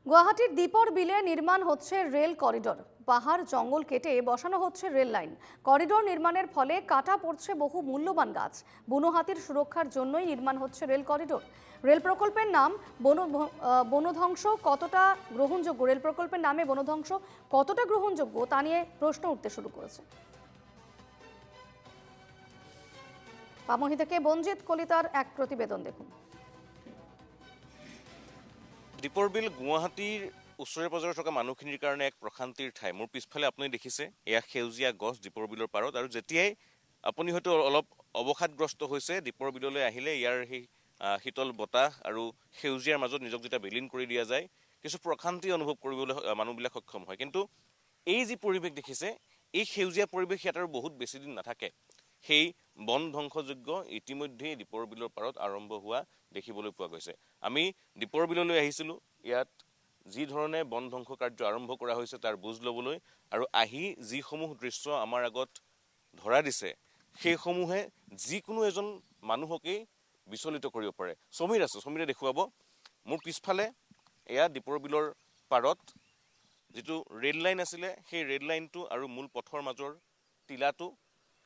গুয়াহাটির দীপর বিলে নির্মাণ হচ্ছে রেল করিডোর। পাহাড় জঙ্গল কেটে বসানো হচ্ছে রেল লাইন। করিডোর নির্মাণের ফলে কাটা পড়ছে বহু মূল্যবান গাছ। বুনো হাতির সুরক্ষার জন্যই নির্মাণ হচ্ছে রেল করিডোর। রেল প্রকল্পের নাম বনধ্বংস কতটা গ্রহণযোগ্য, রেল প্রকল্পের নামে বনধ্বংস কতটা গ্রহণযোগ্য তা নিয়ে প্রশ্ন উঠতে শুরু করেছে। পামহি থেকে বঞ্জিত কলিতার এক প্রতিবেদন দেখুন। দীপৰ বিল গুৱাহাটীৰ ওচৰে পাজৰে থকা মানুহখিনিৰ কাৰণে এক প্ৰশান্তিৰ ঠাই। মোৰ পিছফালে আপুনি দেখিছে এয়া সেউজীয়া গছ দীপৰ বিলৰ পাৰত, আৰু যেতিয়াই আপুনি হয়তো অলপ অৱসাদগ্ৰস্ত হৈছে দীপৰ বিললৈ আহিলে ইয়াৰ সেই শীতল বতাহ আৰু সেউজীয়াৰ মাজত নিজক যেতিয়া বিলীন কৰি দিয়া যায় কিছু প্ৰশান্তি অনুভৱ কৰিবলৈ মানুহবিলাক সক্ষম হয়। কিন্তু এই যি পৰিৱেশ দেখিছে এই সেউজীয়া পৰিৱেশ ইয়াত আৰু বহুত বেছি দিন নাথাকে। সেই বন ধ্বংসযোগ্য ইতিমধ্যেই দীপৰ বিলৰ পাৰত আৰম্ভ হোৱা দেখিবলৈ পোৱা গৈছে। আমি দীপৰ বিললৈ আহিছিলোঁ ইয়াত যি ধৰণে বন ধ্বংস কাৰ্য আৰম্ভ কৰা হৈছে তাৰ বুজ ল'বলৈ, আৰু আহি যিসমূহ দৃশ্য আমাৰ আগত ধৰা দিছে সেইসমূহে যিকোনো এজন মানুহকেই বিচলিত কৰিব পাৰে। সমীৰে দেখুৱাব। মোৰ পিছফালে এয়া দীপৰ বিলৰ পাৰত যিটো ৰেল লাইন আছিলে সেই ৰেল লাইনটো আৰু মূল পথৰ মাজৰ টিলাটো,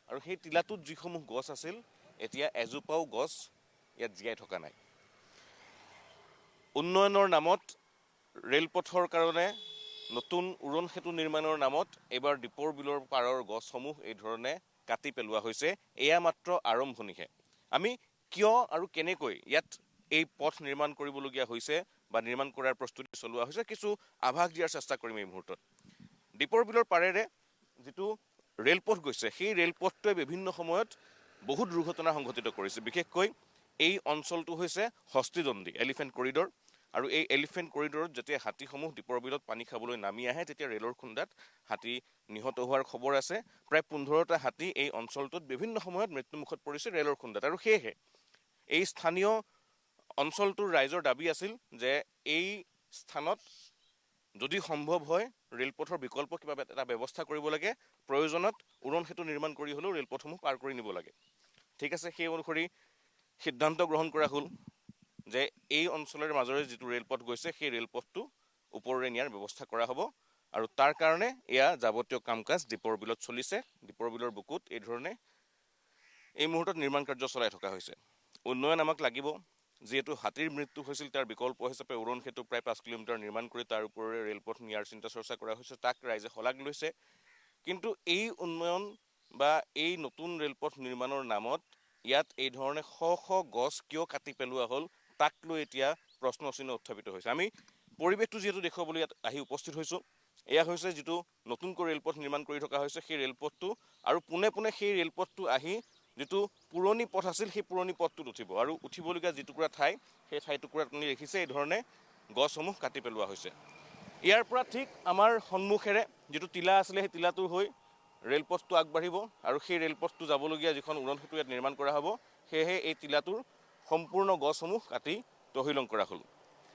আৰু সেই টিলাটোত যিসমূহ গছ আছিল এতিয়া এজোপাও গছ ইয়াত জীয়াই থকা নাই। উন্নয়নৰ নামত ৰেলপথৰ কাৰণে নতুন উৰণ সেতু নিৰ্মাণৰ নামত এইবাৰ দীপৰ বিলৰ পাৰৰ গছসমূহ এই ধৰণে কাটি পেলোৱা হৈছে। এয়া মাত্ৰ আৰম্ভণিহে। আমি কিয় আৰু কেনেকৈ ইয়াত এই পথ নিৰ্মাণ কৰিবলগীয়া হৈছে বা নিৰ্মাণ কৰাৰ প্ৰস্তুতি চলোৱা হৈছে কিছু আভাস দিয়াৰ চেষ্টা কৰিম এই মুহূৰ্তত। দীপৰ বিলৰ পাৰেৰে যিটো ৰেলপথ গৈছে সেই ৰেলপথটোৱে বিভিন্ন সময়ত বহুত দুৰ্ঘটনা সংঘটিত কৰিছে। বিশেষকৈ এই অঞ্চলটো হৈছে হস্তিদণ্ডী এলিফেণ্ট কৰিডৰ, আৰু এই এলিফেণ্ট কৰিডৰত যেতিয়া হাতীসমূহ দীপৰ বিলত পানী খাবলৈ নামি আহে তেতিয়া ৰেলৰ খুন্দাত হাতী নিহত হোৱাৰ খবৰ আছে। প্ৰায় 15টা হাতী এই অঞ্চলটোত বিভিন্ন সময়ত মৃত্যুমুখত পৰিছে ৰেলৰ খুন্দাত। আৰু সেয়েহে এই স্থানীয় অঞ্চলটোৰ ৰাইজৰ দাবী আছিল যে এই স্থানত যদি সম্ভৱ হয় ৰেলপথৰ বিকল্প কিবা এটা ব্যৱস্থা কৰিব লাগে, প্ৰয়োজনত উৰণ সেতু নিৰ্মাণ কৰি হ'লেও ৰেলপথসমূহ পাৰ কৰি নিব লাগে। ঠিক আছে, সেই অনুসৰি সিদ্ধান্ত গ্ৰহণ কৰা হ'ল যে এই অঞ্চলৰ মাজৰে যিটো ৰেলপথ গৈছে সেই ৰেলপথটো ওপৰেৰে নিয়াৰ ব্যৱস্থা কৰা হ'ব, আৰু তাৰ কাৰণে এয়া যাৱতীয় কাম কাজ দীপৰ বিলত চলিছে। দীপৰ বিলৰ বুকুত এই ধৰণে এই মুহূৰ্তত নিৰ্মাণ কাৰ্য চলাই থকা হৈছে। উন্নয়ন আমাক লাগিব, যিহেতু হাতীৰ মৃত্যু হৈছিল তাৰ বিকল্প হিচাপে উৰণ সেতু প্ৰায় 5 কিলোমিটাৰ নিৰ্মাণ কৰি তাৰ ওপৰেৰে ৰেলপথ নিয়াৰ চিন্তা চৰ্চা কৰা হৈছে। তাক ৰাইজে শলাগ লৈছে। কিন্তু এই উন্নয়ন বা এই নতুন ৰেলপথ নিৰ্মাণৰ নামত ইয়াত এই ধৰণে শ শ গছ কিয় কাটি পেলোৱা হ'ল তাক লৈ এতিয়া প্ৰশ্নচিহ্ন উত্থাপিত হৈছে। আমি পৰিৱেশটো যিহেতু দেখুৱাবলৈ ইয়াত আহি উপস্থিত হৈছোঁ, এয়া হৈছে যিটো নতুনকৈ ৰেলপথ নিৰ্মাণ কৰি থকা হৈছে সেই ৰেলপথটো, আৰু পোনে পোনে সেই ৰেলপথটো আহি যিটো পুৰণি পথ আছিল সেই পুৰণি পথটোত উঠিব, আৰু উঠিবলগীয়া যিটুকুৰা ঠাই সেই ঠাইটুকুৰাত আপুনি দেখিছে এই ধৰণে গছসমূহ কাটি পেলোৱা হৈছে। ইয়াৰ পৰা ঠিক আমাৰ সন্মুখেৰে যিটো টিলা আছিলে সেই টিলাটোৰ হৈ ৰেলপথটো আগবাঢ়িব, আৰু সেই ৰেলপথটো যাবলগীয়া যিখন উৰণ সেতু ইয়াত নিৰ্মাণ কৰা হ'ব সেয়েহে এই টিলাটোৰ সম্পূৰ্ণ গছসমূহ কাটি তহিলং কৰা হ'ল।